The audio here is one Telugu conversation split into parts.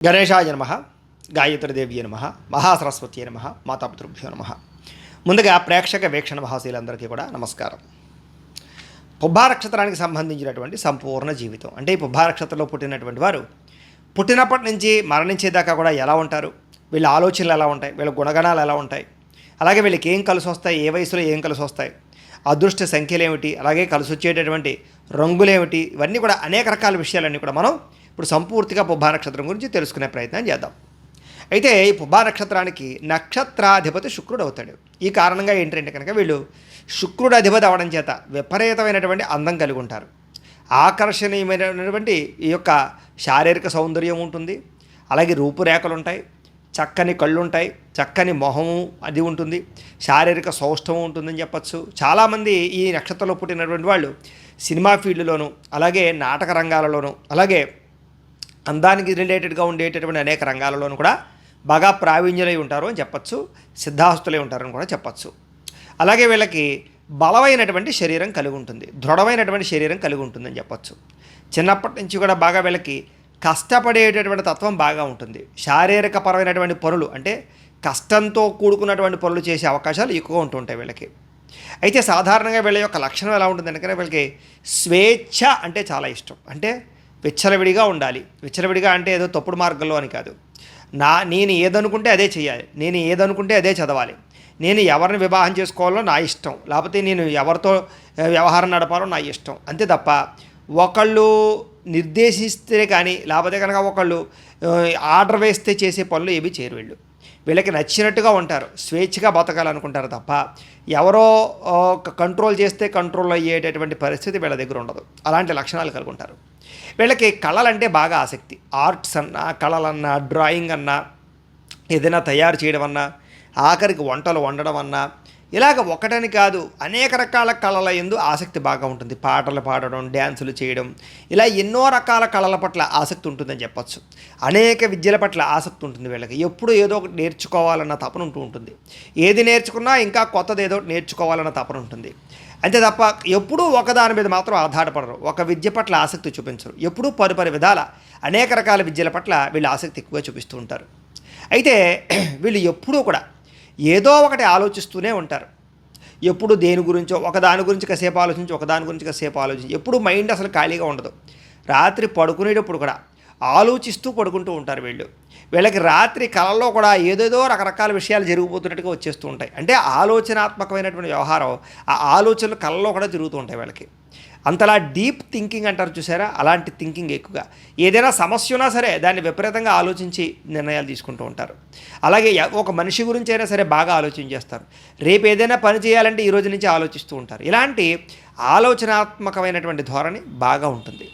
గణేశాయ నమ, గాయత్రీదేవ్యే నమ, మహాసరస్వతి నమ, మాతాపితృభ్యో నమ. ముందుగా ప్రేక్షక వీక్షణ మహాశీలందరికీ కూడా నమస్కారం. పుబ్బా నక్షత్రానికి సంబంధించినటువంటి సంపూర్ణ జీవితం అంటే ఈ పుబ్బా నక్షత్రంలో పుట్టినటువంటి వారు పుట్టినప్పటి నుంచి మరణించేదాకా కూడా ఎలా ఉంటారు, వీళ్ళ ఆలోచనలు ఎలా ఉంటాయి, వీళ్ళ గుణగణాలు ఎలా ఉంటాయి, అలాగే వీళ్ళకి ఏం కలిసి వస్తాయి, ఏ వయసులో ఏం కలిసి వస్తాయి, అదృష్ట సంఖ్యలు ఏమిటి, అలాగే కలిసి వచ్చేటటువంటి రంగులేమిటి, ఇవన్నీ కూడా అనేక రకాల విషయాలన్నీ కూడా మనం ఇప్పుడు సంపూర్తిగా పుబ్బా నక్షత్రం గురించి తెలుసుకునే ప్రయత్నం చేద్దాం. అయితే ఈ పుబ్బా నక్షత్రానికి నక్షత్రాధిపతి శుక్రుడు అవుతాడు. ఈ కారణంగా ఏంటంటే కనుక వీళ్ళు శుక్రుడు అధిపతి అవడం చేత విపరీతమైనటువంటి అందం కలిగి ఉంటారు. ఆకర్షణీయమైనటువంటి ఈ యొక్క శారీరక సౌందర్యం ఉంటుంది, అలాగే రూపురేఖలు ఉంటాయి, చక్కని కళ్ళు ఉంటాయి, చక్కని మొహము అది ఉంటుంది, శారీరక సౌష్ఠవం ఉంటుందని చెప్పచ్చు. చాలామంది ఈ నక్షత్రంలో పుట్టినటువంటి వాళ్ళు సినిమా ఫీల్డ్లోనూ అలాగే నాటక రంగాలలోనూ అలాగే అందానికి రిలేటెడ్గా ఉండేటటువంటి అనేక రంగాలలోనూ కూడా బాగా ప్రావీణ్యులై ఉంటారు అని చెప్పచ్చు, సిద్ధాస్తులై ఉంటారని కూడా చెప్పచ్చు. అలాగే వీళ్ళకి బలమైనటువంటి శరీరం కలిగి ఉంటుంది, దృఢమైనటువంటి శరీరం కలిగి ఉంటుందని చెప్పచ్చు. చిన్నప్పటి నుంచి కూడా బాగా వీళ్ళకి కష్టపడేటటువంటి తత్వం బాగా ఉంటుంది. శారీరక పరమైనటువంటి పనులు అంటే కష్టంతో కూడుకున్నటువంటి పనులు చేసే అవకాశాలు ఎక్కువ ఉంటుంటాయి వీళ్ళకి. అయితే సాధారణంగా వీళ్ళ యొక్క లక్షణం ఎలా ఉంటుంది అంటే వీళ్ళకి స్వేచ్ఛ అంటే చాలా ఇష్టం. అంటే విచ్చలవిడిగా ఉండాలి. విచ్చలవిడిగా అంటే ఏదో తప్పుడు మార్గంలో అని కాదు. నేను ఏదనుకుంటే అదే చేయాలి, నేను ఏదనుకుంటే అదే చదవాలి, నేను ఎవరిని వివాహం చేసుకోవాలో నా ఇష్టం, లేకపోతే నేను ఎవరితో వ్యవహారం నడపాలో నా ఇష్టం, అంతే తప్ప ఒకళ్ళు నిర్దేశిస్తే కానీ లేకపోతే కనుక ఒకళ్ళు ఆర్డర్ వేస్తే చేసే పనులు ఏవి చేయరు. వీళ్ళకి నచ్చినట్టుగా ఉంటారు, స్వేచ్ఛగా బతకాలనుకుంటారు తప్ప ఎవరో కంట్రోల్ చేస్తే కంట్రోల్ అయ్యేటటువంటి పరిస్థితి వీళ్ళ దగ్గర ఉండదు. అలాంటి లక్షణాలు కలిగి ఉంటారు. వీళ్ళకి కళలంటే బాగా ఆసక్తి. ఆర్ట్స్ అన్నా, కళలన్నా, డ్రాయింగ్ అన్నా, ఏదైనా తయారు చేయడం అన్నా, ఆఖరికి వంటలు వండడం అన్నా, ఇలాగ ఒకటని కాదు అనేక రకాల కళల యందు ఆసక్తి బాగా ఉంటుంది. పాటలు పాడడం, డ్యాన్సులు చేయడం, ఇలా ఎన్నో రకాల కళల పట్ల ఆసక్తి ఉంటుందని చెప్పచ్చు. అనేక విద్యల పట్ల ఆసక్తి ఉంటుంది వీళ్ళకి. ఎప్పుడు ఏదో ఒకటి నేర్చుకోవాలన్న తపన ఉంటుంది. ఏది నేర్చుకున్నా ఇంకా కొత్తది ఏదో ఒకటి నేర్చుకోవాలన్న తపన ఉంటుంది. అంతే తప్ప ఎప్పుడూ ఒకదాని మీద మాత్రం ఆధారపడరు, ఒక విద్య పట్ల ఆసక్తి చూపించరు. ఎప్పుడూ పరిపరి విధాల అనేక రకాల విద్యల పట్ల వీళ్ళు ఆసక్తి ఎక్కువగా చూపిస్తూ ఉంటారు. అయితే వీళ్ళు ఎప్పుడూ కూడా ఏదో ఒకటి ఆలోచిస్తూనే ఉంటారు. ఎప్పుడు దేని గురించో ఒకదాని గురించి కాసేపు ఆలోచించి ఒకదాని గురించి కాసేపు ఆలోచించి ఎప్పుడు మైండ్ అసలు ఖాళీగా ఉండదు. రాత్రి పడుకునేటప్పుడు కూడా ఆలోచిస్తూ పడుకుంటూ ఉంటారు వీళ్ళకి రాత్రి కళల్లో కూడా ఏదేదో రకరకాల విషయాలు జరిగిపోతున్నట్టుగా వచ్చేస్తూ ఉంటాయి. అంటే ఆలోచనాత్మకమైనటువంటి వ్యవహారం, ఆ ఆలోచనలు కళల్లో కూడా తిరుగుతూ ఉంటాయి వీళ్ళకి. అంతలా డీప్ థింకింగ్ అంటారు చూసారా, అలాంటి థింకింగ్ ఎక్కువగా. ఏదైనా సమస్య ఉన్నా సరే దాన్ని విపరీతంగా ఆలోచించి నిర్ణయాలు తీసుకుంటూ ఉంటారు. అలాగే ఒక మనిషి గురించి అయినా సరే బాగా ఆలోచించేస్తారు. రేపు ఏదైనా పని చేయాలంటే ఈ రోజు నుంచి ఆలోచిస్తూ ఉంటారు. ఇలాంటి ఆలోచనాత్మకమైనటువంటి ధోరణి బాగా ఉంటుంది.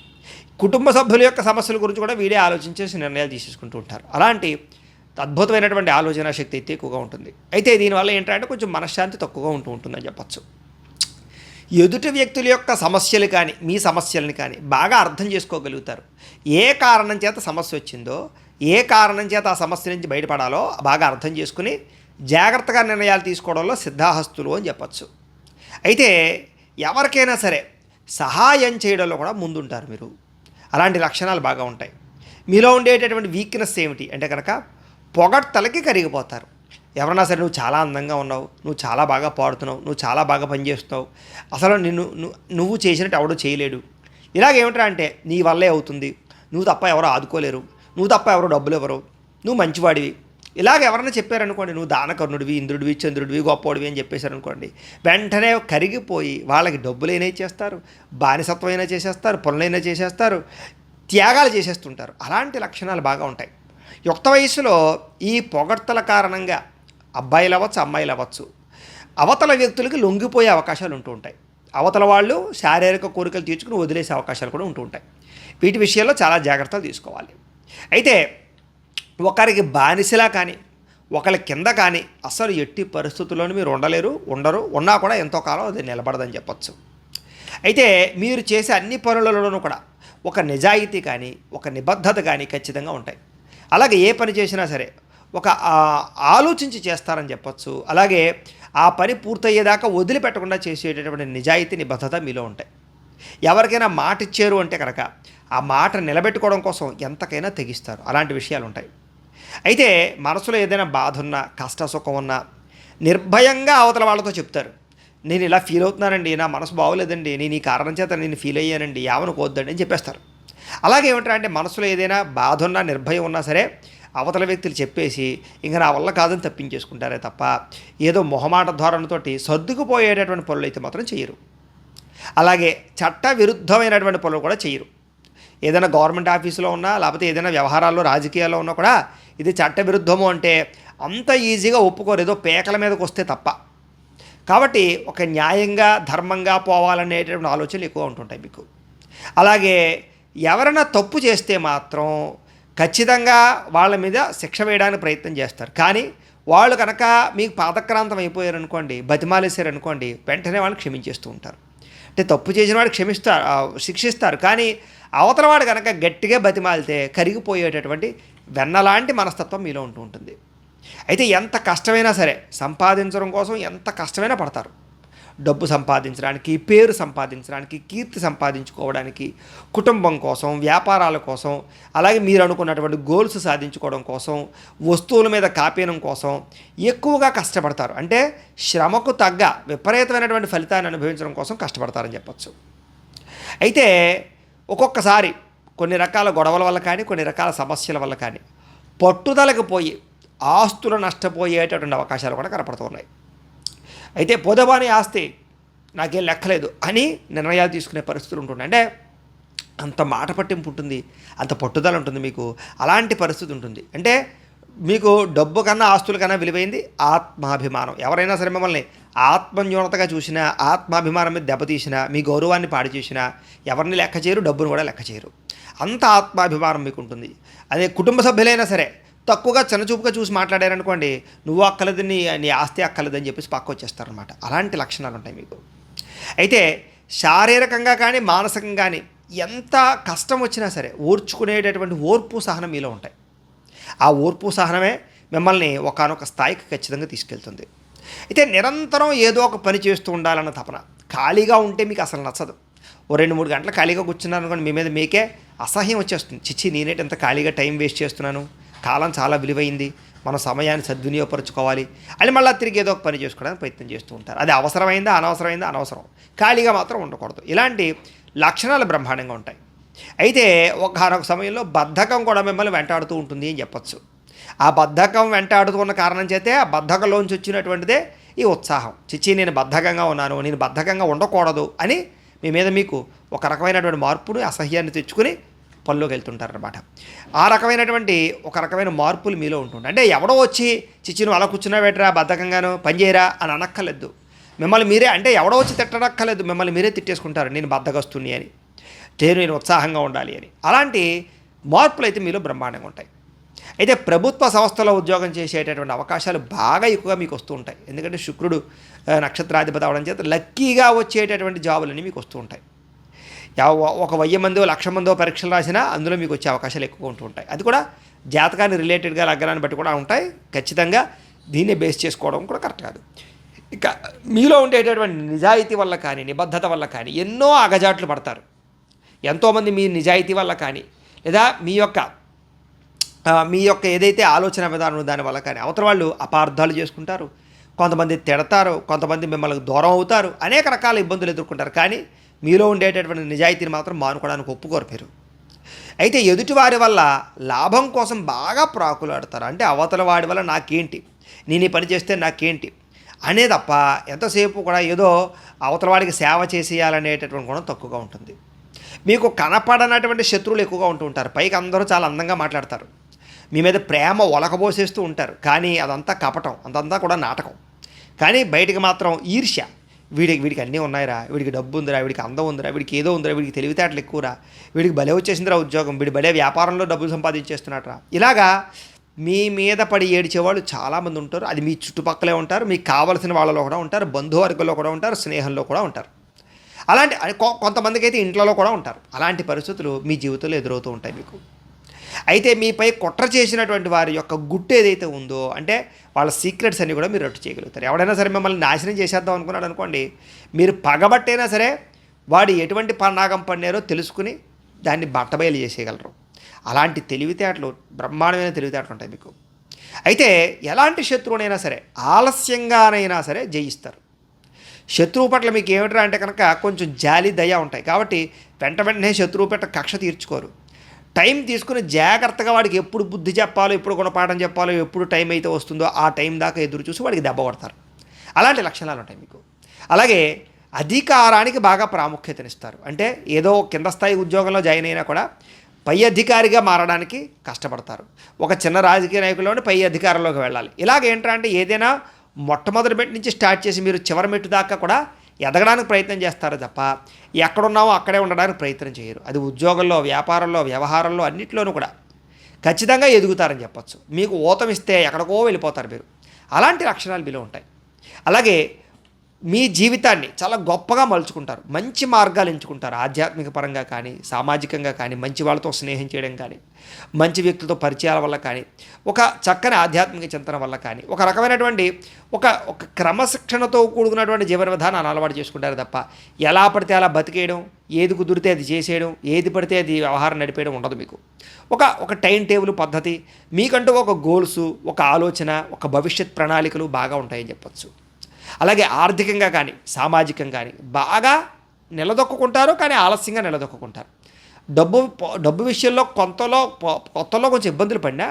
కుటుంబ సభ్యుల యొక్క సమస్యల గురించి కూడా వీడే ఆలోచించేసి నిర్ణయాలు తీసేసుకుంటూ ఉంటారు. అలాంటి అద్భుతమైనటువంటి ఆలోచన శక్తి అయితే ఎక్కువగా ఉంటుంది. అయితే దీనివల్ల ఏంటంటే కొంచెం మనశ్శాంతి తక్కువగా ఉంటుందని చెప్పచ్చు. ఎదుటి వ్యక్తుల యొక్క సమస్యలు కానీ మీ సమస్యలని కానీ బాగా అర్థం చేసుకోగలుగుతారు. ఏ కారణం చేత సమస్య వచ్చిందో, ఏ కారణం చేత ఆ సమస్య నుంచి బయటపడాలో బాగా అర్థం చేసుకుని జాగ్రత్తగా నిర్ణయాలు తీసుకోవడంలో సిద్ధాహస్తులు అని చెప్పచ్చు. అయితే ఎవరికైనా సరే సహాయం చేయడంలో కూడా ముందుంటారు మీరు. అలాంటి లక్షణాలు బాగా ఉంటాయి. మీలో ఉండేటటువంటి వీక్నెస్ ఏమిటి అంటే కనుక పొగడ్తలకి కరిగిపోతారు. ఎవరన్నా సరే నువ్వు చాలా అందంగా ఉన్నావు, నువ్వు చాలా బాగా పాడుతున్నావు, నువ్వు చాలా బాగా పనిచేస్తున్నావు, అసలు నువ్వు చేసినట్టు ఎవడో చేయలేడు, ఇలాగేమిట్రా అంటే నీ వల్లే అవుతుంది, నువ్వు తప్ప ఎవరో ఆదుకోలేరు, నువ్వు తప్ప ఎవరో డబ్బులు ఎవరు, నువ్వు మంచివాడివి, ఇలాగ ఎవరైనా చెప్పారనుకోండి, నువ్వు దానకర్ణుడివి, ఇంద్రుడివి, చంద్రుడివి, గొప్పవాడివి అని చెప్పేశారనుకోండి, వెంటనే కరిగిపోయి వాళ్ళకి డబ్బులైనా చేస్తారు, బానిసత్వమైనా చేసేస్తారు, పనులైనా చేసేస్తారు, త్యాగాలు చేసేస్తుంటారు. అలాంటి లక్షణాలు బాగా ఉంటాయి. యుక్త వయసులో ఈ పొగడ్తల కారణంగా అబ్బాయిలు అవ్వచ్చు, అమ్మాయిలు అవ్వచ్చు, అవతల వ్యక్తులకి లొంగిపోయే అవకాశాలు ఉంటూ ఉంటాయి. అవతల వాళ్ళు శారీరక కోరికలు తీర్చుకుని వదిలేసే అవకాశాలు కూడా ఉంటూ ఉంటాయి. వీటి విషయాల్లో చాలా జాగ్రత్తలు తీసుకోవాలి. అయితే ఒకరికి బానిసలా కానీ ఒకరి కింద కానీ అసలు ఎట్టి పరిస్థితుల్లోనూ మీరు ఉండరు, ఉన్నా కూడా ఎంతో కాలం అది నిలబడదని చెప్పచ్చు. అయితే మీరు చేసే అన్ని పనులలోనూ కూడా ఒక నిజాయితీ కానీ ఒక నిబద్ధత కానీ ఖచ్చితంగా ఉంటాయి. అలాగే ఏ పని చేసినా సరే ఒక ఆలోచించి చేస్తారని చెప్పచ్చు. అలాగే ఆ పని పూర్తయ్యేదాకా వదిలిపెట్టకుండా చేసేటటువంటి నిజాయితీ నిబద్ధత మీలో ఉంటాయి. ఎవరికైనా మాట ఇచ్చారు అంటే కనుక ఆ మాట నిలబెట్టుకోవడం కోసం ఎంతకైనా తెగిస్తారు. అలాంటి విషయాలు ఉంటాయి. అయితే మనసులో ఏదైనా బాధ ఉన్నా, కష్ట సుఖం ఉన్నా నిర్భయంగా అవతల వాళ్ళతో చెప్తారు. నేను ఇలా ఫీల్ అవుతున్నానండి, నా మనసు బాగోలేదండి, నేను ఈ కారణం చేత నేను ఫీల్ అయ్యానండి, ఏమనుకోవద్దండి అని చెప్పేస్తారు. అలాగే ఏమంటారంటే మనసులో ఏదైనా బాధ ఉన్నా, నిర్భయం ఉన్నా సరే అవతల వ్యక్తులు చెప్పేసి ఇంక నా వల్ల కాదని తప్పించేసుకుంటారే తప్ప ఏదో మొహమాట ధోరణితోటి సర్దుకుపోయేటటువంటి పనులు అయితే మాత్రం చేయరు. అలాగే చట్ట విరుద్ధమైనటువంటి పనులు కూడా చేయరు. ఏదైనా గవర్నమెంట్ ఆఫీసులో ఉన్నా, లేకపోతే ఏదైనా వ్యవహారాల్లో రాజకీయాల్లో ఉన్నా కూడా ఇది చట్ట విరుద్ధము అంటే అంత ఈజీగా ఒప్పుకోరు, ఏదో పేకల మీదకి వస్తే తప్ప. కాబట్టి ఒక న్యాయంగా ధర్మంగా పోవాలనేటువంటి ఆలోచనలు ఎక్కువ ఉంటుంటాయి మీకు. అలాగే ఎవరైనా తప్పు చేస్తే మాత్రం ఖచ్చితంగా వాళ్ళ మీద శిక్ష వేయడానికి ప్రయత్నం చేస్తారు. కానీ వాళ్ళు కనుక మీకు పాదక్రాంతం అయిపోయారనుకోండి, బతిమాలేశారనుకోండి, వెంటనే వాళ్ళని క్షమించేస్తూ ఉంటారు. అంటే తప్పు చేసిన వాడు శిక్షిస్తారు. కానీ అవతల వాడు కనుక గట్టిగా బతిమాలితే కరిగిపోయేటటువంటి వెన్నలాంటి మనస్తత్వం మీలో ఉంటూ ఉంటుంది. అయితే ఎంత కష్టమైనా సరే సంపాదించడం కోసం ఎంత కష్టమైనా పడతారు. డబ్బు సంపాదించడానికి, పేరు సంపాదించడానికి, కీర్తి సంపాదించుకోవడానికి, కుటుంబం కోసం, వ్యాపారాల కోసం, అలాగే మీరు అనుకున్నటువంటి గోల్స్ సాధించుకోవడం కోసం, వస్తువుల మీద కాపీనం కోసం ఎక్కువగా కష్టపడతారు. అంటే శ్రమకు తగ్గ విపరీతమైనటువంటి ఫలితాన్ని అనుభవించడం కోసం కష్టపడతారని చెప్పచ్చు. అయితే ఒక్కొక్కసారి కొన్ని రకాల గొడవల వల్ల కానీ, కొన్ని రకాల సమస్యల వల్ల కానీ పట్టుదలకు పోయి ఆస్తులు నష్టపోయేటటువంటి అవకాశాలు కూడా కనపడుతూ ఉన్నాయి. అయితే పోదబాని ఆస్తి నాకేం లెక్కలేదు అని నిర్ణయాలు తీసుకునే పరిస్థితులు ఉంటుండే. అంటే అంత మాట పట్టింపు ఉంటుంది, అంత పట్టుదల ఉంటుంది మీకు. అలాంటి పరిస్థితి ఉంటుంది. అంటే మీకు డబ్బు కన్నా ఆస్తుల కన్నా విలువైంది ఆత్మాభిమానం. ఎవరైనా సరే మిమ్మల్ని ఆత్మన్యూనతగా చూసినా, ఆత్మాభిమానం మీద దెబ్బతీసినా, మీ గౌరవాన్ని పాడు చేసినా ఎవరిని లెక్క చేయరు, డబ్బును కూడా లెక్క చేయరు. అంత ఆత్మాభిమానం మీకు ఉంటుంది. అదే కుటుంబ సభ్యులైనా సరే తక్కువగా చిన్నచూపుగా చూసి మాట్లాడారనుకోండి, నువ్వు అక్కలేదు, నీ ఆస్తి అక్కలేదని చెప్పేసి పక్క వచ్చేస్తారనమాట. అలాంటి లక్షణాలు ఉంటాయి మీకు. అయితే శారీరకంగా కానీ మానసికంగా కానీ ఎంత కష్టం వచ్చినా సరే ఓర్చుకునేటటువంటి ఓర్పు సహనం మీలో ఉంటాయి. ఆ ఓర్పు సహనమే మిమ్మల్ని ఒకానొక స్థాయికి ఖచ్చితంగా తీసుకెళ్తుంది. అయితే నిరంతరం ఏదో ఒక పని చేస్తూ ఉండాలన్న తపన. ఖాళీగా ఉంటే మీకు అసలు నచ్చదు. ఓ 2-3 గంటలు ఖాళీగా కూర్చున్నారు అనుకోండి, మీ మీద మీకే అసహ్యం వచ్చేస్తుంది. చిచ్చి నేనేటి ఎంత ఖాళీగా టైం వేస్ట్ చేస్తున్నాను, కాలం చాలా విలువైంది, మన సమయాన్ని సద్వినియోగపరచుకోవాలి అని మళ్ళీ తిరిగి ఏదో ఒక పని చేసుకోవడానికి ప్రయత్నం చేస్తూ ఉంటారు. అది అవసరమైందా అనవసరమైందా అనవసరం, ఖాళీగా మాత్రం ఉండకూడదు. ఇలాంటి లక్షణాలు బ్రహ్మాండంగా ఉంటాయి. అయితే ఒకనొక సమయంలో బద్ధకం కూడా మిమ్మల్ని వెంటాడుతూ ఉంటుంది అని చెప్పచ్చు. ఆ బద్ధకం వెంటాడుతున్న కారణం చేతే ఆ బద్ధకంలోంచి వచ్చినటువంటిదే ఈ ఉత్సాహం. చిచ్చి నేను బద్ధకంగా ఉన్నాను, నేను బద్ధకంగా ఉండకూడదు అని మీ మీద మీకు ఒక రకమైనటువంటి మార్పును, అసహ్యాన్ని తెచ్చుకుని పనిలోకి వెళ్తుంటారనమాట. ఆ రకమైనటువంటి ఒక రకమైన మార్పులు మీలో ఉంటుంటాయి. అంటే ఎవడో వచ్చి చిచ్చి నువ్వు అలా కూర్చున్నావేట్రా బద్ధకంగాను పని చేయరా అని అనక్కర్లేదు. మిమ్మల్ని మీరే, అంటే ఎవడో వచ్చి తిట్టనక్కర్లేదు, మిమ్మల్ని మీరే తిట్టేసుకుంటారు నేను బద్ధకస్తుని అని, నేను ఉత్సాహంగా ఉండాలి అని. అలాంటి మార్పులు అయితే మీలో బ్రహ్మాండంగా ఉంటాయి. అయితే ప్రభుత్వ సంస్థలో ఉద్యోగం చేసేటటువంటి అవకాశాలు బాగా ఎక్కువగా మీకు వస్తూ ఉంటాయి. ఎందుకంటే శుక్రుడు నక్షత్రాధిపతి అవడం చేత లక్కీగా వచ్చేటటువంటి జాబులన్నీ మీకు వస్తూ ఉంటాయి. ఒక 1000 మందో 1,00,000 మందో పరీక్షలు రాసినా అందులో మీకు వచ్చే అవకాశాలు ఎక్కువ ఉంటూ ఉంటాయి. అది కూడా జాతకాన్ని రిలేటెడ్గా లగ్నాన్ని బట్టి కూడా ఉంటాయి. ఖచ్చితంగా దీన్ని బేస్ చేసుకోవడం కూడా కరెక్ట్ కాదు. ఇక మీలో ఉండేటటువంటి నిజాయితీ వల్ల కానీ, నిబద్ధత వల్ల కానీ ఎన్నో అగజాట్లు పడతారు. ఎంతోమంది మీ నిజాయితీ వల్ల కానీ, లేదా మీ యొక్క ఏదైతే ఆలోచన విధానం దానివల్ల కానీ అవతల వాళ్ళు అపార్థాలు చేసుకుంటారు, కొంతమంది తిడతారు, కొంతమంది మిమ్మల్ని దూరం అవుతారు, అనేక రకాల ఇబ్బందులు ఎదుర్కొంటారు. కానీ మీలో ఉండేటటువంటి నిజాయితీని మాత్రం మానుకోవడానికి ఒప్పుకోరు మీరు. అయితే ఎదుటివారి వల్ల లాభం కోసం బాగా ప్రాకులాడతారు. అంటే అవతల వాడి వల్ల నాకేంటి, నేను ఈ పని చేస్తే నాకేంటి అనే తప్ప ఎంతసేపు కూడా ఏదో అవతల వాడికి సేవ చేసేయాలనేటటువంటి గుణం తక్కువగా ఉంటుంది. మీకు కనపడనటువంటి శత్రువులు ఎక్కువగా ఉంటూ ఉంటారు. పైకి అందరూ చాలా అందంగా మాట్లాడతారు, మీ మీద ప్రేమ ఒలకబోసేస్తూ ఉంటారు. కానీ అదంతా కపటం, అదంతా కూడా నాటకం. కానీ బయటికి మాత్రం ఈర్ష్య, వీడికి అన్నీ ఉన్నాయిరా, వీడికి డబ్బు ఉందిరా, వీడికి అందం ఉందిరా, వీడికి ఏదో ఉందిరా, వీడికి తెలివితేటలు ఎక్కువరా, వీడికి భలే వచ్చేసిందిరా ఉద్యోగం, వీడి భలే వ్యాపారంలో డబ్బులు సంపాదించేస్తున్నాడరా. ఇలాగా మీ మీద పడి ఏడ్చేవాళ్ళు చాలామంది ఉంటారు. అది మీ చుట్టుపక్కలే ఉంటారు, మీకు కావలసిన వాళ్ళలో కూడా ఉంటారు, బంధువర్గంలో కూడా ఉంటారు, స్నేహంలో కూడా ఉంటారు. అలాంటి కొంతమందికి అయితే ఇంట్లో కూడా ఉంటారు. అలాంటి పరిస్థితులు మీ జీవితంలో ఎదురవుతూ ఉంటాయి మీకు. అయితే మీపై కుట్ర చేసినటువంటి వారి యొక్క గుట్టు ఏదైతే ఉందో, అంటే వాళ్ళ సీక్రెట్స్ అన్నీ కూడా మీరు రట్టు చేయగలుగుతారు. ఎవడైనా సరే మిమ్మల్ని నాశనం చేసేద్దాం అనుకున్నాడు అనుకోండి, మీరు పగబట్టైనా సరే వాడు ఎటువంటి పన్నాగం పన్నారో తెలుసుకుని దాన్ని బట్టబయలు చేసేయగలరు. అలాంటి తెలివితేటలు, బ్రహ్మాండమైన తెలివితేటలు ఉంటాయి మీకు. అయితే ఎలాంటి శత్రువునైనా సరే ఆలస్యంగానైనా సరే జయిస్తారు. శత్రువు పట్ల మీకు ఏమిట్రా అంటే కనుక కొంచెం జాలి, దయ ఉంటాయి. కాబట్టి వెంటనే శత్రువు పట్ల కక్ష తీర్చుకోరు. టైం తీసుకుని జాగ్రత్తగా వాడికి ఎప్పుడు బుద్ధి చెప్పాలో, ఎప్పుడు గుణపాఠం చెప్పాలో, ఎప్పుడు టైం అయితే వస్తుందో ఆ టైం దాకా ఎదురు చూసి వాడికి దెబ్బ కొడతారు. అలాంటి లక్షణాలు ఉంటాయి మీకు. అలాగే అధికారానికి బాగా ప్రాముఖ్యతనిస్తారు. అంటే ఏదో కింద స్థాయి ఉద్యోగంలో జాయిన్ అయినా కూడా పై అధికారిగా మారడానికి కష్టపడతారు. ఒక చిన్న రాజకీయ నాయకుల్లోనే పై అధికారంలోకి వెళ్ళాలి. ఇలాగేంటంటే ఏదైనా మొట్టమొదటి మెట్టు నుంచి స్టార్ట్ చేసి మీరు చివరి మెట్టు దాకా కూడా ఎదగడానికి ప్రయత్నం చేస్తారు తప్ప ఎక్కడున్నామో అక్కడే ఉండడానికి ప్రయత్నం చేయరు. అది ఉద్యోగంలో, వ్యాపారంలో, వ్యవహారంలో అన్నింటిలోనూ కూడా ఖచ్చితంగా ఎదుగుతారని చెప్పచ్చు. మీకు ఊతమిస్తే ఎక్కడికో వెళ్ళిపోతారు మీరు. అలాంటి లక్షణాలు మీలో ఉంటాయి. అలాగే మీ జీవితాన్ని చాలా గొప్పగా మలుచుకుంటారు. మంచి మార్గాలు ఎంచుకుంటారు. ఆధ్యాత్మిక పరంగా కానీ, సామాజికంగా కానీ, మంచి వాళ్ళతో స్నేహం చేయడం కానీ, మంచి వ్యక్తులతో పరిచయాల వల్ల కానీ, ఒక చక్కని ఆధ్యాత్మిక చింతన వల్ల కానీ, ఒక రకమైనటువంటి ఒక ఒక క్రమశిక్షణతో కూడుకున్నటువంటి జీవన విధానాన్ని అలవాటు చేసుకుంటారు తప్ప ఎలా పడితే అలా బతికేయడం, ఏది కుదిరితే అది చేసేయడం, ఏది పడితే అది వ్యవహారం నడిపేయడం ఉండదు మీకు. ఒక టైం టేబుల్ పద్ధతి, మీకంటూ ఒక గోల్సు, ఒక ఆలోచన, ఒక భవిష్యత్ ప్రణాళికలు బాగా ఉంటాయని చెప్పచ్చు. అలాగే ఆర్థికంగా కానీ, సామాజికంగా కానీ బాగా నిలదొక్కుంటారు, కానీ ఆలస్యంగా నిలదొక్కుంటారు. డబ్బు విషయంలో కొత్తలో కొంచెం ఇబ్బందులు పడినా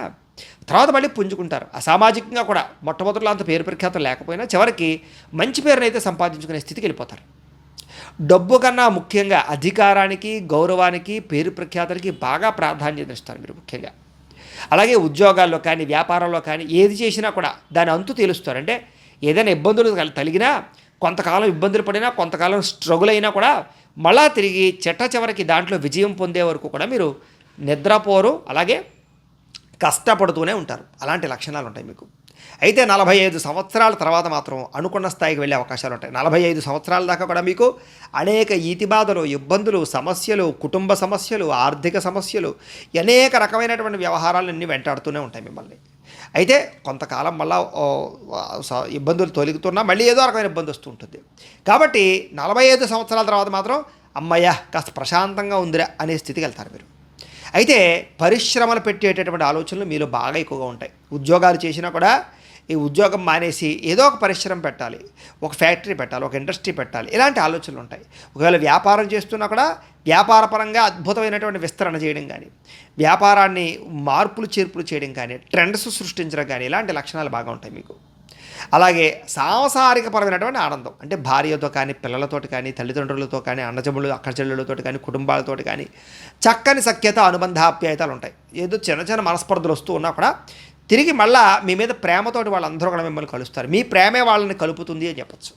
తర్వాత మళ్ళీ పుంజుకుంటారు. సామాజికంగా కూడా మొట్టమొదటిలో అంత పేరు ప్రఖ్యాతం లేకపోయినా చివరికి మంచి పేరునైతే సంపాదించుకునే స్థితికి వెళ్ళిపోతారు. డబ్బు కన్నా ముఖ్యంగా అధికారానికి, గౌరవానికి, పేరు ప్రఖ్యాతులకి బాగా ప్రాధాన్యత ఇస్తారు మీరు ముఖ్యంగా. అలాగే ఉద్యోగాల్లో కానీ, వ్యాపారంలో కానీ ఏది చేసినా కూడా దాని అంతు తేలుస్తారు. అంటే ఏదైనా ఇబ్బందులు తగిలినా, కొంతకాలం ఇబ్బందులు పడినా, కొంతకాలం స్ట్రగుల్ అయినా కూడా మళ్ళా తిరిగి చివరికి దాంట్లో విజయం పొందే వరకు కూడా మీరు నిద్రపోరు. అలాగే కష్టపడుతూనే ఉంటారు. అలాంటి లక్షణాలు ఉంటాయి మీకు. అయితే 45 సంవత్సరాల తర్వాత మాత్రం అనుకున్న స్థాయికి వెళ్ళే అవకాశాలు ఉంటాయి. 45 సంవత్సరాల దాకా కూడా మీకు అనేక ఈతిబాధలు, ఇబ్బందులు, సమస్యలు, కుటుంబ సమస్యలు, ఆర్థిక సమస్యలు, అనేక రకమైనటువంటి వ్యవహారాలన్నీ వెంటాడుతూనే ఉంటాయి మిమ్మల్ని. అయితే కొంతకాలం మళ్ళా ఇబ్బందులు తొలగుతున్నా మళ్ళీ ఏదో రకమైన ఇబ్బంది వస్తూ ఉంటుంది. కాబట్టి 45 సంవత్సరాల తర్వాత మాత్రం అమ్మయ్య కాస్త ప్రశాంతంగా ఉందిరా అనే స్థితికి వెళ్తారు మీరు. అయితే పరిశ్రమలు పెట్టేటటువంటి ఆలోచనలు మీలో బాగా ఎక్కువగా ఉంటాయి. ఉద్యోగాలు చేసినా కూడా ఈ ఉద్యోగం మానేసి ఏదో ఒక పరిశ్రమ పెట్టాలి, ఒక ఫ్యాక్టరీ పెట్టాలి, ఒక ఇండస్ట్రీ పెట్టాలి, ఇలాంటి ఆలోచనలు ఉంటాయి. ఒకవేళ వ్యాపారం చేస్తున్నా కూడా వ్యాపారపరంగా అద్భుతమైనటువంటి విస్తరణ చేయడం కానీ, వ్యాపారాన్ని మార్పులు చేర్పులు చేయడం కానీ, ట్రెండ్స్ సృష్టించడం కానీ, ఇలాంటి లక్షణాలు బాగా ఉంటాయి మీకు. అలాగే సాంసారికపరమైనటువంటి ఆనందం, అంటే భార్యతో కానీ, పిల్లలతోటి కానీ, తల్లిదండ్రులతో కానీ, అన్నజమ్ములు అక్క చెల్లెళ్ళతో కానీ, కుటుంబాలతో కానీ చక్కని సఖ్యత, అనుబంధాప్యాయతలు ఉంటాయి. ఏదో చిన్న చిన్న మనస్పర్ధలు వస్తూ ఉన్నా కూడా తిరిగి మళ్ళా మీ మీద ప్రేమతోటి వాళ్ళందరూ కూడా మిమ్మల్ని కలుస్తారు. మీ ప్రేమే వాళ్ళని కలుపుతుంది అని చెప్పచ్చు.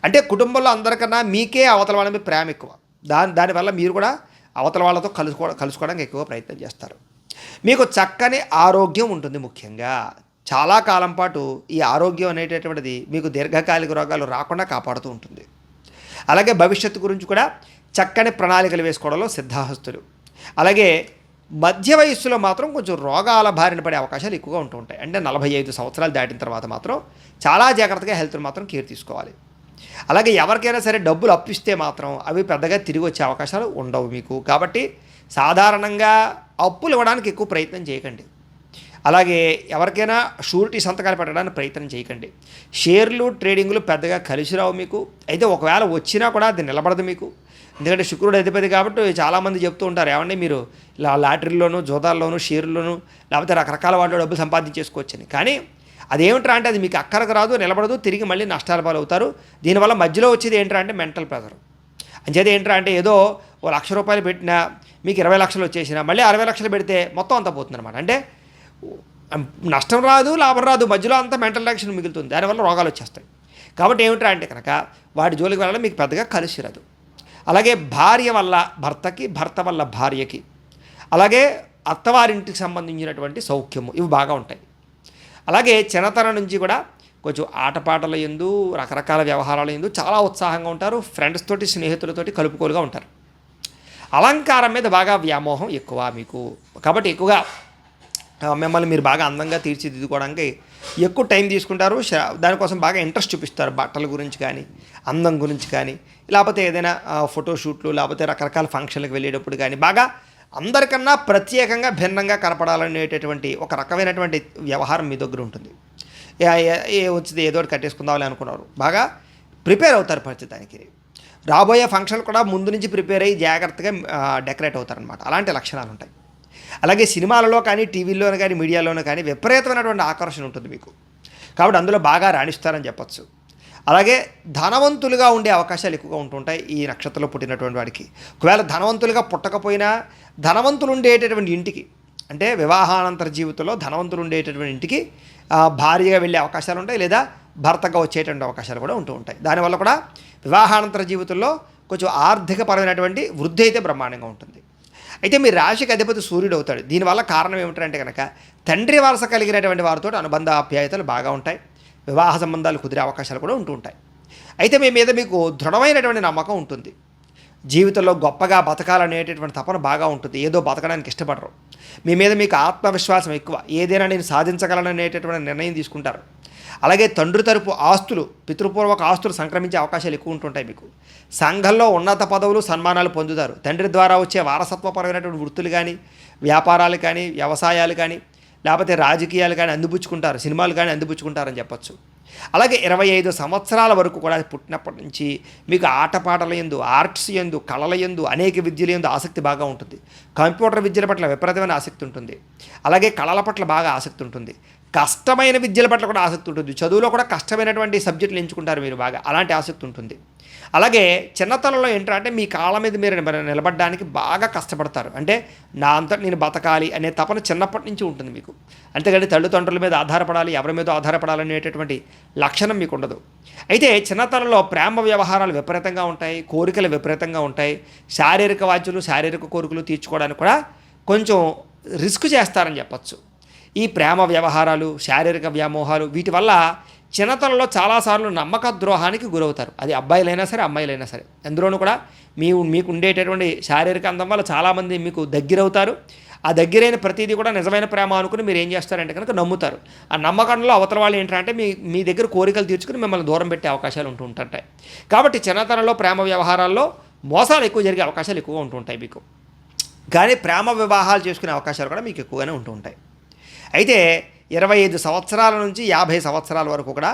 అంటే కుటుంబంలో అందరికన్నా మీకే అవతల వాళ్ళ మీద ప్రేమ ఎక్కువ. దానివల్ల మీరు కూడా అవతల వాళ్ళతో కలుసుకోవడానికి ఎక్కువ ప్రయత్నం చేస్తారు. మీకు చక్కని ఆరోగ్యం ఉంటుంది. ముఖ్యంగా చాలా కాలం పాటు ఈ ఆరోగ్యం అనేటటువంటిది మీకు దీర్ఘకాలిక రోగాలు రాకుండా కాపాడుతూ ఉంటుంది. అలాగే భవిష్యత్తు గురించి కూడా చక్కని ప్రణాళికలు వేసుకోవడంలో సిద్ధాహస్తులు. అలాగే మధ్య వయస్సులో మాత్రం కొంచెం రోగాల బారిన పడే అవకాశాలు ఎక్కువగా ఉంటూ ఉంటాయి. అంటే 45 సంవత్సరాలు దాటిన తర్వాత మాత్రం చాలా జాగ్రత్తగా హెల్త్ని మాత్రం కేర్ తీసుకోవాలి. అలాగే ఎవరికైనా సరే డబ్బులు అప్పిస్తే మాత్రం అవి పెద్దగా తిరిగి వచ్చే అవకాశాలు ఉండవు మీకు. కాబట్టి సాధారణంగా అప్పులు ఇవ్వడానికి ఎక్కువ ప్రయత్నం చేయకండి. అలాగే ఎవరికైనా షూరిటీ సంతకాలు పెట్టడానికి ప్రయత్నం చేయకండి. షేర్లు, ట్రేడింగ్లు పెద్దగా కలిసి రావు మీకు. అయితే ఒకవేళ వచ్చినా కూడా అది నిలబడదు మీకు. ఎందుకంటే శుక్రుడు అధిపతి కాబట్టి చాలామంది చెప్తూ ఉంటారు, ఏమంటే మీరు ఇలా లాటరీలోను, జోదాల్లోను, షేర్లోను లేకపోతే రకరకాల వాటిలో డబ్బులు సంపాదించేసుకోవచ్చని. కానీ అదేమిట్రా అంటే అది మీకు అక్కరకు రాదు, నిలబడదు, తిరిగి మళ్ళీ నష్టాల పాలు అవుతారు. దీనివల్ల మధ్యలో వచ్చేది ఏంట్రా అంటే మెంటల్ ప్రెజర్. అంచేది ఏంట్రా అంటే ఏదో ఓ ₹1,00,000 పెట్టినా మీకు 20 లక్షలు వచ్చేసినా మళ్ళీ 60 లక్షలు పెడితే మొత్తం అంతా పోతుందన్నమాట. అంటే నష్టం రాదు, లాభం రాదు, మధ్యలో అంతా మెంటల్ యాక్షన్ మిగులుతుంది. దానివల్ల రోగాలు వచ్చేస్తాయి. కాబట్టి ఏమిట్రా అంటే కనుక వాటి జోలికి వెళ్ళడం మీకు పెద్దగా కలిసి రాదు. అలాగే భార్య వల్ల భర్తకి, భర్త వల్ల భార్యకి, అలాగే అత్తవారింటికి సంబంధించినటువంటి సౌఖ్యము ఇవి బాగా ఉంటాయి. అలాగే చిన్నతనం నుంచి కూడా కొంచెం ఆటపాటల యందు, రకరకాల వ్యవహారాల యందు చాలా ఉత్సాహంగా ఉంటారు. ఫ్రెండ్స్ తోటి, స్నేహితులతోటి కలుపుకోలుగా ఉంటారు. అలంకారం మీద బాగా వ్యామోహం ఎక్కువ మీకు. కాబట్టి ఎక్కువగా మిమ్మల్ని మీరు బాగా అందంగా తీర్చిదిద్దుకోవడానికి ఎక్కువ టైం తీసుకుంటారు. దానికోసం బాగా ఇంట్రెస్ట్ చూపిస్తారు. బట్టల గురించి కానీ, అందం గురించి కానీ, లేకపోతే ఏదైనా ఫోటోషూట్లు, లేకపోతే రకరకాల ఫంక్షన్లకు వెళ్ళేటప్పుడు కానీ బాగా అందరికన్నా ప్రత్యేకంగా భిన్నంగా కనపడాలనేటటువంటి ఒక రకమైనటువంటి వ్యవహారం మీ దగ్గర ఉంటుంది. వచ్చింది ఏదో ఒకటి కట్టేసుకుందామని అనుకున్నారు. బాగా ప్రిపేర్ అవుతారు ప్రతిదానికి. రాబోయే ఫంక్షన్ కూడా ముందు నుంచి ప్రిపేర్ అయ్యి జాగ్రత్తగా డెకరేట్ అవుతారనమాట. అలాంటి లక్షణాలు ఉంటాయి. అలాగే సినిమాలలో కానీ, టీవీల్లోనూ కానీ, మీడియాలోనూ కానీ విపరీతమైనటువంటి ఆకర్షణ ఉంటుంది మీకు. కాబట్టి అందులో బాగా రాణిస్తారని చెప్పచ్చు. అలాగే ధనవంతులుగా ఉండే అవకాశాలు ఎక్కువగా ఉంటుంటాయి ఈ నక్షత్రంలో పుట్టినటువంటి వాడికి. ఒకవేళ ధనవంతులుగా పుట్టకపోయినా ధనవంతులు ఉండేటటువంటి ఇంటికి, అంటే వివాహానంతర జీవితంలో ధనవంతులు ఉండేటటువంటి ఇంటికి భార్యగా వెళ్ళే అవకాశాలు ఉంటాయి, లేదా భర్తగా వచ్చేటువంటి అవకాశాలు కూడా ఉంటూ ఉంటాయి. దానివల్ల కూడా వివాహానంతర జీవితంలో కొంచెం ఆర్థికపరమైనటువంటి వృద్ధి అయితే బ్రహ్మాండంగా ఉంటుంది. అయితే మీ రాశికి అధిపతి సూర్యుడు అవుతాడు. దీనివల్ల కారణం ఏమిటంటే కనుక తండ్రి వరస కలిగినటువంటి వారితో అనుబంధ ఆప్యాయతలు బాగా ఉంటాయి. వివాహ సంబంధాలు కుదిరే అవకాశాలు కూడా ఉంటూ ఉంటాయి. అయితే మీ మీద మీకు దృఢమైనటువంటి నమ్మకం ఉంటుంది. జీవితంలో గొప్పగా బతకాలనేటటువంటి తపన బాగా ఉంటుంది. ఏదో బతకడానికి ఇష్టపడరు. మీ మీద మీకు ఆత్మవిశ్వాసం ఎక్కువ. ఏదైనా నేను సాధించగలననేటటువంటి నిర్ణయం తీసుకుంటారు. అలాగే తండ్రి తరపు ఆస్తులు, పితృపూర్వక ఆస్తులు సంక్రమించే అవకాశాలు ఎక్కువ ఉంటుంటాయి మీకు. సంఘంలో ఉన్నత పదవులు, సన్మానాలు పొందుతారు. తండ్రి ద్వారా వచ్చే వారసత్వపరమైనటువంటి వృత్తులు కానీ, వ్యాపారాలు కానీ, వ్యవసాయాలు కానీ, లేకపోతే రాజకీయాలు కానీ అందిపుచ్చుకుంటారు. సినిమాలు కానీ అందిపుచ్చుకుంటారని చెప్పచ్చు. అలాగే 25 సంవత్సరాల వరకు కూడా పుట్టినప్పటి నుంచి మీకు ఆటపాటల యందు, ఆర్ట్స్ యందు, కళల యందు, అనేక విద్యల యందు ఆసక్తి బాగా ఉంటుంది. కంప్యూటర్ విద్యల పట్ల విపరీతమైన ఆసక్తి ఉంటుంది. అలాగే కళల పట్ల బాగా ఆసక్తి ఉంటుంది. కష్టమైన విద్యల పట్ల కూడా ఆసక్తి ఉంటుంది. చదువులో కూడా కష్టమైనటువంటి సబ్జెక్టులు ఎంచుకుంటారు మీరు బాగా. అలాంటి ఆసక్తి ఉంటుంది. అలాగే చిన్నతనంలో ఏంటంటే మీ కాళ్ళ మీద మీరు నిలబడడానికి బాగా కష్టపడతారు. అంటే నా అంతటా నేను బతకాలి అనే తపన చిన్నప్పటి నుంచి ఉంటుంది మీకు. అంతేగాని తల్లిదండ్రుల మీద ఆధారపడాలి, ఎవరి మీద ఆధారపడాలనేటటువంటి లక్షణం మీకు ఉండదు. అయితే చిన్నతనంలో ప్రేమ వ్యవహారాలు విపరీతంగా ఉంటాయి, కోరికలు విపరీతంగా ఉంటాయి. శారీరక వాంఛలు, శారీరక కోరికలు తీర్చుకోవడానికి కూడా కొంచెం రిస్క్ చేస్తారని చెప్పచ్చు. ఈ ప్రేమ వ్యవహారాలు, శారీరక వ్యామోహాలు వీటి వల్ల చిన్నతనంలో చాలాసార్లు నమ్మక ద్రోహానికి గురవుతారు. అది అబ్బాయిలైనా సరే, అమ్మాయిలైనా సరే. అందులోనూ కూడా మీకు ఉండేటటువంటి శారీరక అందం వల్ల చాలామంది మీకు దగ్గరవుతారు. ఆ దగ్గరైన ప్రతిదీ కూడా నిజమైన ప్రేమ అనుకుని మీరు ఏం చేస్తారంటే కనుక నమ్ముతారు. ఆ నమ్మకంలో అవతల వాళ్ళు ఏంటంటే మీ దగ్గర కోరికలు తీర్చుకుని మిమ్మల్ని దూరం పెట్టే అవకాశాలు ఉంటూ ఉంటాయి. కాబట్టి చిన్నతనంలో ప్రేమ వ్యవహారాల్లో మోసాలు ఎక్కువ జరిగే అవకాశాలు ఎక్కువగా ఉంటూ ఉంటాయి మీకు. కానీ ప్రేమ వివాహాలు చేసుకునే అవకాశాలు కూడా మీకు ఎక్కువగానే ఉంటూ ఉంటాయి. అయితే 25 సంవత్సరాల నుంచి 50 సంవత్సరాల వరకు కూడా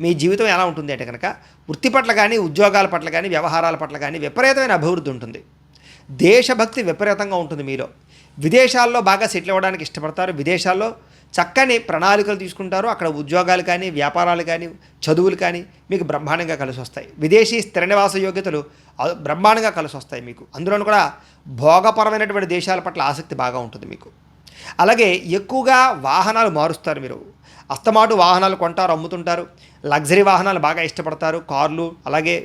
మీ జీవితం ఎలా ఉంటుంది అంటే కనుక వృత్తి పట్ల కానీ, ఉద్యోగాల పట్ల కానీ, వ్యవహారాల పట్ల కానీ విపరీతమైన అభివృద్ధి ఉంటుంది. దేశభక్తి విపరీతంగా ఉంటుంది మీలో. విదేశాల్లో బాగా సెటిల్ అవ్వడానికి ఇష్టపడతారు. విదేశాల్లో చక్కని ప్రణాళికలు తీసుకుంటారు. అక్కడ ఉద్యోగాలు కానీ, వ్యాపారాలు కానీ, చదువులు కానీ మీకు బ్రహ్మాండంగా కలిసి వస్తాయి. విదేశీ స్థిర నివాస యోగ్యతలు బ్రహ్మాండంగా కలిసి వస్తాయి మీకు. అందులోనూ కూడా భోగపరమైనటువంటి దేశాల పట్ల ఆసక్తి బాగా ఉంటుంది మీకు. అలాగే ఎక్కువగా వాహనాలు మారుస్తారు మీరు. అస్తమాటు వాహనాలు కొంటారు, అమ్ముతుంటారు. లగ్జరీ వాహనాలు బాగా ఇష్టపడతారు. కార్లు, అలాగే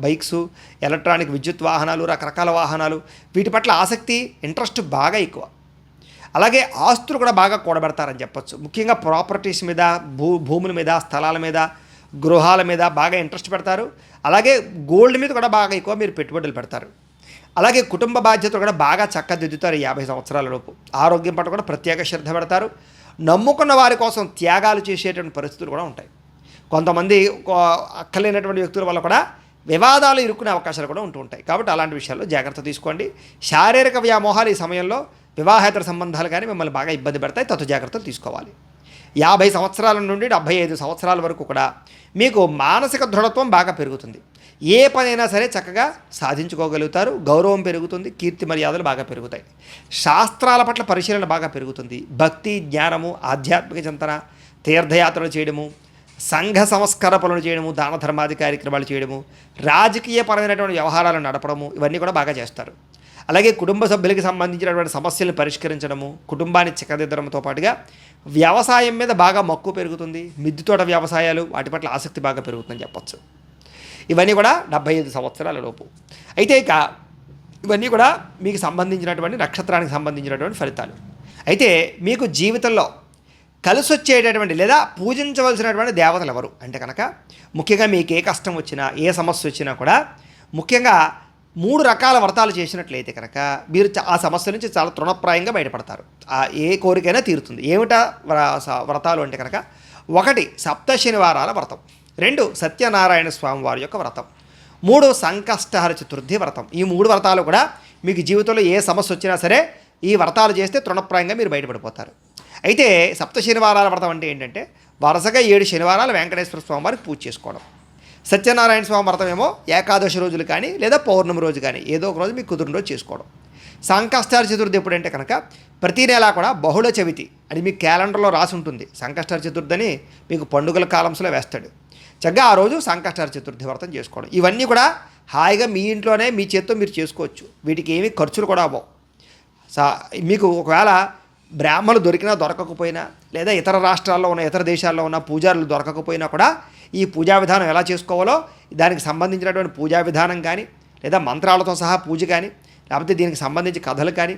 బైక్స్, ఎలక్ట్రానిక్ విద్యుత్ వాహనాలు, రకరకాల వాహనాలు వీటి పట్ల ఆసక్తి, ఇంట్రెస్ట్ బాగా ఎక్కువ. అలాగే ఆస్తులు కూడా బాగా కూడబెడతారని చెప్పచ్చు. ముఖ్యంగా ప్రాపర్టీస్ మీద, భూముల మీద, స్థలాల మీద, గృహాల మీద బాగా ఇంట్రెస్ట్ పెడతారు. అలాగే గోల్డ్ మీద కూడా బాగా ఎక్కువ మీరు పెట్టుబడులు పెడతారు. అలాగే కుటుంబ బాధ్యతలు కూడా బాగా చక్కదిద్దుతారు 50 సంవత్సరాల లోపు. ఆరోగ్యం పట్ల కూడా ప్రత్యేక శ్రద్ధ పెడతారు. నమ్ముకున్న వారి కోసం త్యాగాలు చేసేటువంటి పరిస్థితులు కూడా ఉంటాయి. కొంతమంది అక్కలేనటువంటి వ్యక్తుల వల్ల కూడా వివాదాలు ఇరుక్కునే అవకాశాలు కూడా ఉంటూ ఉంటాయి. కాబట్టి అలాంటి విషయాల్లో జాగ్రత్త తీసుకోండి. శారీరక వ్యామోహాలు ఈ సమయంలో వివాహేతర సంబంధాలు కానీ మిమ్మల్ని బాగా ఇబ్బంది పెడతాయి. తగు జాగ్రత్తలు తీసుకోవాలి. 50 సంవత్సరాల నుండి 75 సంవత్సరాల వరకు కూడా మీకు మానసిక దృఢత్వం బాగా పెరుగుతుంది. ఏ పనైనా సరే చక్కగా సాధించుకోగలుగుతారు. గౌరవం పెరుగుతుంది. కీర్తి మర్యాదలు బాగా పెరుగుతాయి. శాస్త్రాల పట్ల పరిశీలన బాగా పెరుగుతుంది. భక్తి, జ్ఞానము, ఆధ్యాత్మిక చింతన, తీర్థయాత్రలు చేయడము, సంఘ సంస్కార పనులు చేయడము, దాన ధర్మాది కార్యక్రమాలు చేయడము, రాజకీయపరమైనటువంటి వ్యవహారాలను నడపడము ఇవన్నీ కూడా బాగా చేస్తారు. అలాగే కుటుంబ సభ్యులకి సంబంధించినటువంటి సమస్యలను పరిష్కరించడము, కుటుంబాన్ని చక్కదిద్దడంతో పాటుగా వ్యవసాయం మీద బాగా మక్కువ పెరుగుతుంది. మిద్దె తోట వ్యవసాయాలు వాటి పట్ల ఆసక్తి బాగా పెరుగుతుందని చెప్పచ్చు. ఇవన్నీ కూడా 75 సంవత్సరాల లోపు. అయితే ఇక ఇవన్నీ కూడా మీకు సంబంధించినటువంటి నక్షత్రానికి సంబంధించినటువంటి ఫలితాలు. అయితే మీకు జీవితంలో కలిసి వచ్చేటటువంటి లేదా పూజించవలసినటువంటి దేవతలు ఎవరు అంటే కనుక ముఖ్యంగా మీకు ఏ కష్టం వచ్చినా, ఏ సమస్య వచ్చినా కూడా ముఖ్యంగా 3 రకాల వ్రతాలు చేసినట్లయితే కనుక మీరు ఆ సమస్య నుంచి చాలా తృణప్రాయంగా బయటపడతారు. ఏ కోరికైనా తీరుతుంది. ఏమిటా వ్రతాలు అంటే కనుక 1 సప్త శనివారాల వ్రతం, 2 సత్యనారాయణ స్వామి వారి యొక్క వ్రతం, 3 సంకష్టహర చతుర్థి వ్రతం. ఈ 3 వ్రతాలు కూడా మీకు జీవితంలో ఏ సమస్య వచ్చినా సరే ఈ వ్రతాలు చేస్తే తృణప్రాయంగా మీరు బయటపడిపోతారు. అయితే సప్త శనివారాల వ్రతం అంటే ఏంటంటే వరుసగా 7 శనివారాలు వెంకటేశ్వర స్వామి వారికి పూజ చేసుకోవడం. సత్యనారాయణ స్వామి వ్రతం ఏమో ఏకాదశి రోజులు కానీ లేదా పౌర్ణమి రోజు కానీ ఏదో ఒక రోజు మీకు కుదిరిన రోజు చేసుకోవడం. సంకష్టార చతుర్థి ఎప్పుడంటే కనుక ప్రతి నెలా కూడా బహుళ చవితి అని మీకు క్యాలెండర్లో రాసి ఉంటుంది. సంకష్టార చతుర్థి అని మీకు పండుగల కాలంలో వేస్తాడు. చక్కగా ఆ రోజు సంకష్టార చతుర్థి వ్రతం చేసుకోవడం. ఇవన్నీ కూడా హాయిగా మీ ఇంట్లోనే మీ చేత్తో మీరు చేసుకోవచ్చు. వీటికి ఏమీ ఖర్చులు కూడా అవ్వవు. మీకు ఒకవేళ బ్రాహ్మణులు దొరికినా దొరకకపోయినా లేదా ఇతర రాష్ట్రాల్లో ఉన్న ఇతర దేశాల్లో ఉన్న పూజారులు దొరకకపోయినా కూడా ఈ పూజా విధానం ఎలా చేసుకోవాలో దానికి సంబంధించినటువంటి పూజా విధానం కానీ లేదా మంత్రాలతో సహా పూజ కానీ లేకపోతే దీనికి సంబంధించి కథలు కానీ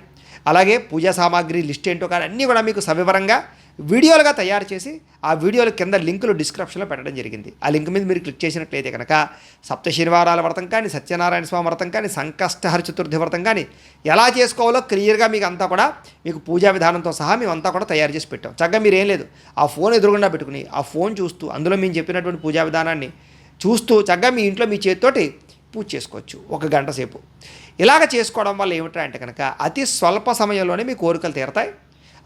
అలాగే పూజా సామాగ్రి లిస్ట్ ఏంటో కానీ అన్నీ కూడా మీకు సవివరంగా వీడియోలుగా తయారు చేసి ఆ వీడియోల కింద లింకులు డిస్క్రిప్షన్లో పెట్టడం జరిగింది. ఆ లింక్ మీద మీరు క్లిక్ చేసినట్లయితే కనుక సప్త శనివారాల వ్రతం కానీ సత్యనారాయణ స్వామి వ్రతం కానీ సంకష్టహర చతుర్థి వ్రతం కానీ ఎలా చేసుకోవాలో క్లియర్గా మీకు అంతా కూడా మీకు పూజా విధానంతో సహా మేమంతా కూడా తయారు చేసి పెట్టాం. చక్కగా మీరు ఏం లేదు ఆ ఫోన్ ఎదురుగుండా పెట్టుకుని ఆ ఫోన్ చూస్తూ అందులో మేము చెప్పినటువంటి పూజా విధానాన్ని చూస్తూ చక్కగా మీ ఇంట్లో మీ చేతితోటి పూజ చేసుకోవచ్చు 1 గంట సేపు. ఇలాగ చేసుకోవడం వల్ల ఏమిటంటే అంటే కనుక అతి స్వల్ప సమయంలోనే మీ కోరికలు తీరతాయి,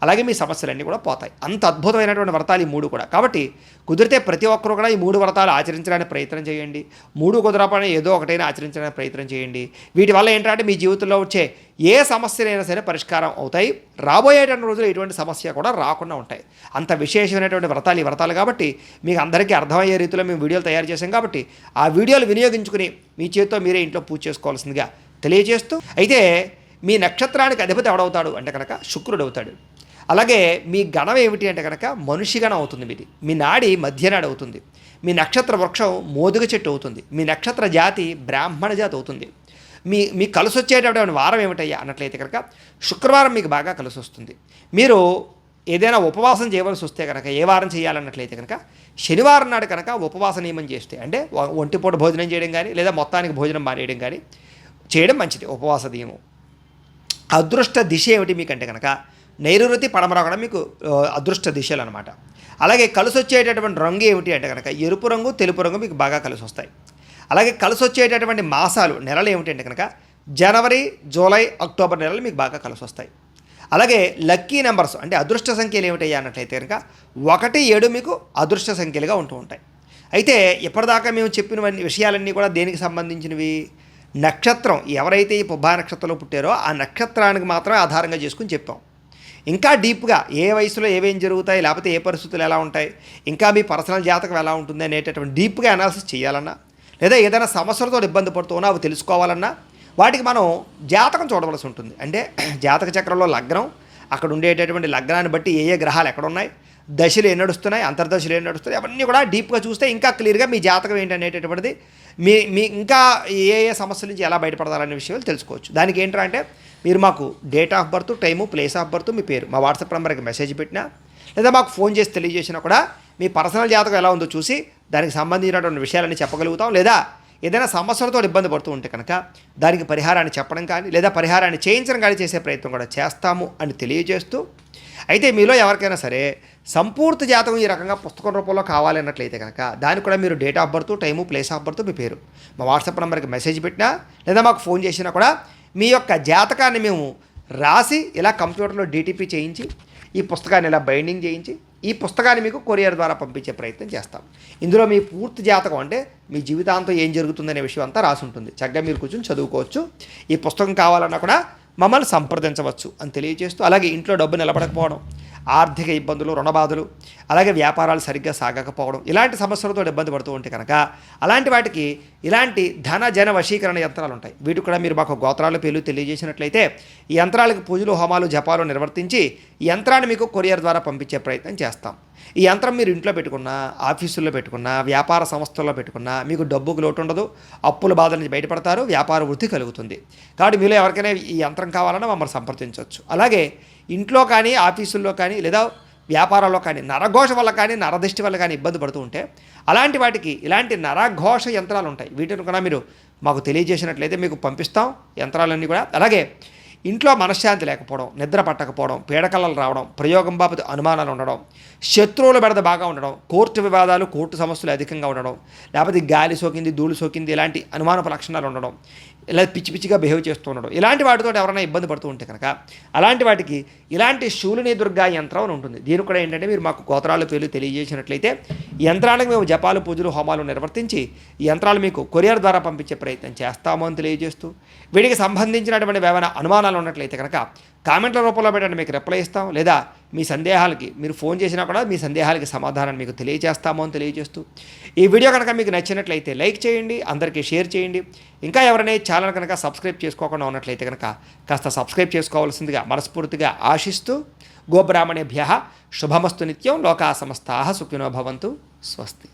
అలాగే మీ సమస్యలన్నీ కూడా పోతాయి. అంత అద్భుతమైనటువంటి వ్రతాలు ఈ 3 కూడా. కాబట్టి కుదిరితే ప్రతి ఒక్కరు కూడా ఈ 3 వ్రతాలు ఆచరించడానికి ప్రయత్నం చేయండి. 3 కుదరపని ఏదో ఒకటైనా ఆచరించడానికి ప్రయత్నం చేయండి. వీటి వల్ల ఏంటంటే మీ జీవితంలో వచ్చే ఏ సమస్యలైనా సరే పరిష్కారం అవుతాయి. రాబోయేటువంటి రోజులు ఎటువంటి సమస్య కూడా రాకుండా ఉంటాయి. అంత విశేషమైనటువంటి వ్రతాలు ఈ వ్రతాలు కాబట్టి మీకు అందరికీ అర్థమయ్యే రీతిలో మేము వీడియోలు తయారు చేసాం. కాబట్టి ఆ వీడియోలు వినియోగించుకుని మీ చేతితో మీరే ఇంట్లో పూజ చేసుకోవాల్సిందిగా తెలియజేస్తూ, అయితే మీ నక్షత్రానికి అధిపతి ఎవడవుతాడు అంటే కనుక శుక్రుడు అవుతాడు. అలాగే మీ గణం ఏమిటి అంటే కనుక మనిషి గణం అవుతుంది. మీది మీ నాడి మధ్యనాడు అవుతుంది. మీ నక్షత్ర వృక్షం మోదుగ చెట్టు అవుతుంది. మీ నక్షత్ర జాతి బ్రాహ్మణ జాతి అవుతుంది. మీ కలిసి వచ్చేటటువంటి వారం ఏమిటయ్యా అన్నట్లయితే కనుక శుక్రవారం మీకు బాగా కలిసి వస్తుంది. మీరు ఏదైనా ఉపవాసం చేయవలసి వస్తే కనుక ఏ వారం చేయాలన్నట్లయితే కనుక శనివారం నాడు కనుక ఉపవాస నియమం చేస్తే అంటే ఒంటిపూట భోజనం చేయడం కానీ లేదా మొత్తానికి భోజనం మానేయడం కానీ చేయడం మంచిది. ఉపవాస నియమం. అదృష్ట దిశ ఏమిటి మీకంటే కనుక నైరుతి పడమర కూడా మీకు అదృష్ట దిశలు అనమాట. అలాగే కలిసి వచ్చేటటువంటి రంగు ఏమిటి అంటే కనుక ఎరుపు రంగు తెలుపు రంగు మీకు బాగా కలిసి వస్తాయి. అలాగే కలిసి వచ్చేటటువంటి మాసాలు నెలలు ఏమిటి అంటే కనుక జనవరి జూలై అక్టోబర్ నెలలు మీకు బాగా కలిసి వస్తాయి. అలాగే లక్కీ నెంబర్స్ అంటే అదృష్ట సంఖ్యలు ఏమిటయ్యా అన్నట్లయితే కనుక 1, 7 మీకు అదృష్ట సంఖ్యలుగా ఉంటూ ఉంటాయి. అయితే ఇప్పటిదాకా మేము చెప్పిన విషయాలన్నీ కూడా దేనికి సంబంధించినవి? నక్షత్రం ఎవరైతే ఈ పుబ్బా నక్షత్రంలో పుట్టారో ఆ నక్షత్రానికి మాత్రమే ఆధారంగా చేసుకుని చెప్పాం. ఇంకా డీప్గా ఏ వయసులో ఏమేం జరుగుతాయి లేకపోతే ఏ పరిస్థితులు ఎలా ఉంటాయి ఇంకా మీ పర్సనల్ జాతకం ఎలా ఉంటుంది అనేటటువంటి డీప్గా అనాలిసిస్ చేయాలన్నా లేదా ఏదైనా సమస్యలతో ఇబ్బంది పడుతున్నా అవి తెలుసుకోవాలన్నా వాటికి మనం జాతకం చూడవలసి ఉంటుంది. అంటే జాతక చక్రంలో లగ్నం, అక్కడ ఉండేటటువంటి లగ్నాన్ని బట్టి ఏ గ్రహాలు ఎక్కడ ఉన్నాయి, దశలు ఏం నడుస్తున్నాయి, అంతర్దశలు ఏం నడుస్తున్నాయి, అవన్నీ కూడా డీప్గా చూస్తే ఇంకా క్లియర్గా మీ జాతకం ఏంటనేటటువంటిది మీ ఇంకా ఏ సమస్యల నుంచి ఎలా బయటపడాలనే విషయాలు తెలుసుకోవచ్చు. దానికి ఏంటంటే మీరు మాకు date of birth, time, place of birth, మీ పేరు మా వాట్సాప్ నెంబర్కి మెసేజ్ పెట్టినా లేదా మాకు ఫోన్ చేసి తెలియజేసినా కూడా మీ పర్సనల్ జాతకం ఎలా ఉందో చూసి దానికి సంబంధించినటువంటి విషయాలన్నీ చెప్పగలుగుతాం. లేదా ఏదైనా సమస్యలతో ఇబ్బంది పడుతూ ఉంటే కనుక దానికి పరిహారాన్ని చెప్పడం కానీ లేదా పరిహారాన్ని చేయించడం కానీ చేసే ప్రయత్నం కూడా చేస్తాము అని తెలియజేస్తూ, అయితే మీలో ఎవరికైనా సరే సంపూర్తి జాతకం ఈ రకంగా పుస్తకం రూపంలో కావాలి అన్నట్లయితే కనుక దానికి కూడా మీరు date of birth, time, place of birth, మీ పేరు మా వాట్సాప్ నెంబర్కి మెసేజ్ పెట్టినా లేదా మాకు ఫోన్ చేసినా కూడా మీ యొక్క జాతకాన్ని మేము రాసి ఇలా కంప్యూటర్లో DTP చేయించి ఈ పుస్తకాన్ని ఇలా బైండింగ్ చేయించి ఈ పుస్తకాన్ని మీకు కొరియర్ ద్వారా పంపించే ప్రయత్నం చేస్తాం. ఇందులో మీ పూర్తి జాతకం అంటే మీ జీవితాంతం ఏం జరుగుతుందనే విషయం అంతా రాసి ఉంటుంది. చక్కగా మీరు కూర్చొని చదువుకోవచ్చు. ఈ పుస్తకం కావాలన్నా కూడా మమ్మల్ని సంప్రదించవచ్చు అని తెలియజేస్తూ, అలాగే ఇంట్లో డబ్బు నిలబడకపోవడం, ఆర్థిక ఇబ్బందులు, రుణబాధలు, అలాగే వ్యాపారాలు సరిగ్గా సాగకపోవడం ఇలాంటి సమస్యలతో ఇబ్బంది పడుతూ ఉంటే కనుక అలాంటి వాటికి ఇలాంటి ధన జన వశీకరణ యంత్రాలు ఉంటాయి. వీటికి కూడా మీరు మాకు గోత్రాల పేర్లు తెలియజేసినట్లయితే ఈ యంత్రాలకు పూజలు, హోమాలు, జపాలు నిర్వర్తించి ఈ యంత్రాన్ని మీకు కొరియర్ ద్వారా పంపించే ప్రయత్నం చేస్తాం. ఈ యంత్రం మీరు ఇంట్లో పెట్టుకున్నా, ఆఫీసుల్లో పెట్టుకున్నా, వ్యాపార సంస్థల్లో పెట్టుకున్నా మీకు డబ్బుకు లోటు ఉండదు, అప్పుల బాధల నుంచి బయటపడతారు, వ్యాపార వృద్ధి కలుగుతుంది. కాబట్టి మీలో ఎవరికైనా ఈ యంత్రం కావాలన్నా మమ్మల్ని సంప్రదించవచ్చు. అలాగే ఇంట్లో కానీ ఆఫీసుల్లో కానీ లేదా వ్యాపారాల్లో కానీ నరఘోష వల్ల కానీ నరదిష్టి వల్ల కానీ ఇబ్బంది పడుతూ ఉంటే అలాంటి వాటికి ఇలాంటి నరఘోష యంత్రాలు ఉంటాయి. వీటిని కూడా మీరు మాకు తెలియజేసినట్లయితే మీకు పంపిస్తాం యంత్రాలన్నీ కూడా. అలాగే ఇంట్లో మనశ్శాంతి లేకపోవడం, నిద్ర పట్టకపోవడం, పీడకలలు రావడం, ప్రయోగం బాబు అనుమానాలు ఉండడం, శత్రువుల బెడద బాగా ఉండడం, కోర్టు వివాదాలు, కోర్టు సమస్యలు అధికంగా ఉండడం, లేకపోతే గాలి సోకింది, ధూళి సోకింది, ఇలాంటి అనుమానపు లక్షణాలు ఉండడం, ఇలా పిచ్చి పిచ్చిగా బిహేవ్ చేస్తూ ఉండడం, ఇలాంటి వాటితో ఎవరైనా ఇబ్బంది పడుతూ ఉంటే కనుక అలాంటి వాటికి ఇలాంటి శూలిని దుర్గా యంత్రం అని ఉంటుంది. దీని కూడా ఏంటంటే మీరు మాకు గోత్రాల పేర్లు తెలియజేసినట్లయితే ఈ యంత్రానికి మేము జపాలు, పూజలు, హోమాలు నిర్వర్తించి ఈ యంత్రాలు మీకు కొరియర్ ద్వారా పంపించే ప్రయత్నం చేస్తాము అని తెలియజేస్తూ, వీటికి సంబంధించినటువంటి ఏమైనా అనుమానాలు ఉన్నట్లయితే కనుక కామెంట్ల రూపంలో పెట్టండి, మీకు రిప్లై ఇస్తాం. లేదా మీ సందేహాలకి మీరు ఫోన్ చేసినా కూడా మీ సందేహాలకి సమాధానం మీకు తెలియజేస్తాము అని తెలియజేస్తూ, ఈ వీడియో కనుక మీకు నచ్చినట్లయితే లైక్ చేయండి, అందరికీ షేర్ చేయండి. ఇంకా ఎవరైనా ఛానల్ కనుక సబ్స్క్రైబ్ చేసుకోకుండా ఉన్నట్లయితే కనుక కాస్త సబ్స్క్రైబ్ చేసుకోవాల్సిందిగా మనస్ఫూర్తిగా ఆశిస్తూ, గోబ్రాహ్మణేభ్యః శుభమస్తు నిత్యం, లోకా సమస్తాః సుఖినో భవంతు. స్వస్తి.